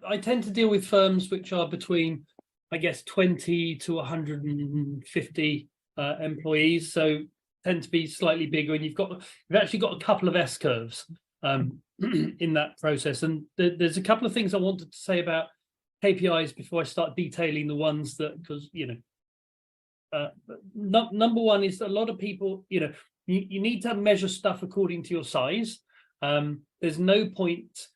I tend to deal with firms which are between, I guess, 20 to 150 employees. So tend to be slightly bigger, and you've actually got a couple of S curves in that process. And there's a couple of things I wanted to say about KPIs before I start detailing the ones that, because number one is a lot of people, you need to measure stuff according to your size. There's no point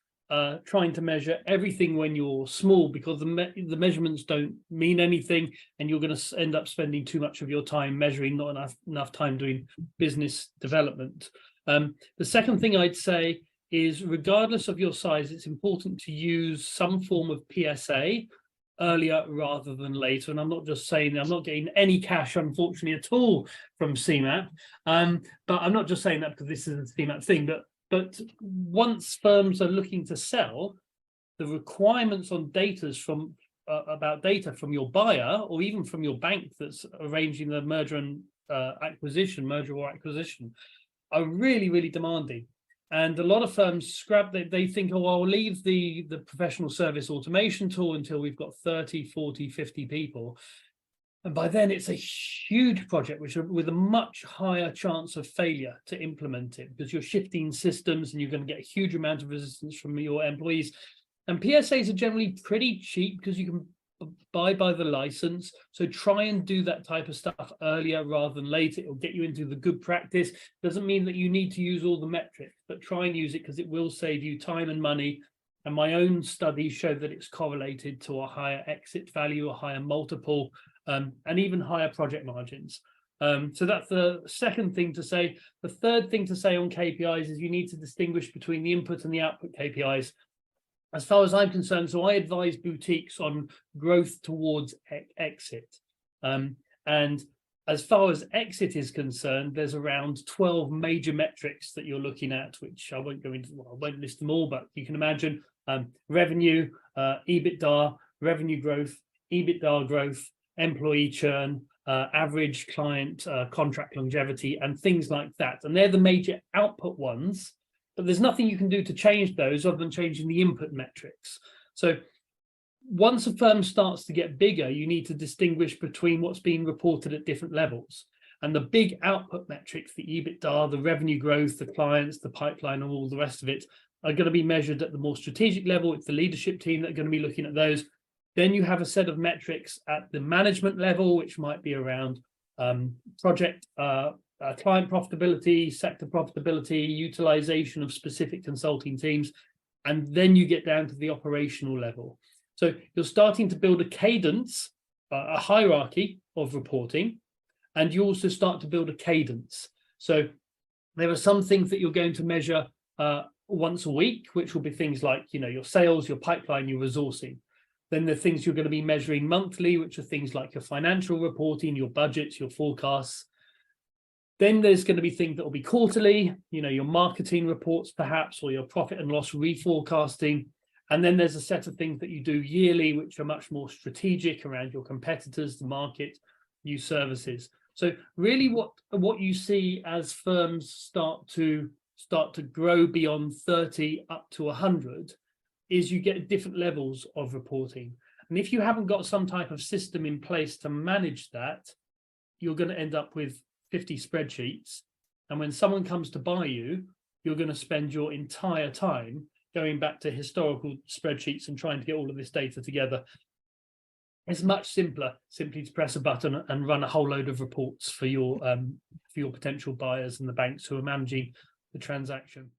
trying to measure everything when you're small, because the measurements don't mean anything, and you're going to end up spending too much of your time measuring, not enough time doing business development. The second thing I'd say is, regardless of your size, it's important to use some form of PSA earlier rather than later. And I'm not just saying, I'm not getting any cash, unfortunately, at all from CMAP. But I'm not just saying that because this is a CMAP thing, but once firms are looking to sell, the requirements on data from about data from your buyer, or even from your bank that's arranging the merger or acquisition, are really, really demanding. And a lot of firms scrap that. They think, oh, I'll leave the professional service automation tool until we've got 30, 40, 50 people. And by then it's a huge project, with a much higher chance of failure to implement it, because you're shifting systems and you're going to get a huge amount of resistance from your employees. And PSAs are generally pretty cheap because you can buy by the license. So try and do that type of stuff earlier rather than later. It'll get you into the good practice. Doesn't mean that you need to use all the metrics, but try and use it because it will save you time and money. And my own studies show that it's correlated to a higher exit value, a higher multiple, and even higher project margins. So that's the second thing to say. The third thing to say on KPIs is you need to distinguish between the input and the output KPIs. As far as I'm concerned, so I advise boutiques on growth towards exit. And as far as exit is concerned, there's around 12 major metrics that you're looking at, which I won't go into, I won't list them all, but you can imagine revenue, EBITDA, revenue growth, EBITDA growth, employee churn, average client contract longevity, and things like that. And they're the major output ones. But there's nothing you can do to change those other than changing the input metrics. So once a firm starts to get bigger, you need to distinguish between what's being reported at different levels. And the big output metrics, the EBITDA, the revenue growth, the clients, the pipeline, and all the rest of it, are going to be measured at the more strategic level. It's the leadership team that are going to be looking at those. Then you have a set of metrics at the management level, which might be around project client profitability, sector profitability, utilization of specific consulting teams, and then you get down to the operational level. So you're starting to build a cadence, a hierarchy of reporting, and you also start to build a cadence. So there are some things that you're going to measure once a week, which will be things like, your sales, your pipeline, your resourcing. Then the things you're going to be measuring monthly, which are things like your financial reporting, your budgets, your forecasts. Then there's going to be things that will be quarterly, your marketing reports perhaps, or your profit and loss reforecasting. And then there's a set of things that you do yearly, which are much more strategic around your competitors, the market, new services. So really what you see as firms start to grow beyond 30 up to 100 is you get different levels of reporting. And if you haven't got some type of system in place to manage that, you're going to end up with 50 spreadsheets, and when someone comes to buy you, you're going to spend your entire time going back to historical spreadsheets and trying to get all of this data together. It's much simpler simply to press a button and run a whole load of reports for your potential buyers and the banks who are managing the transaction.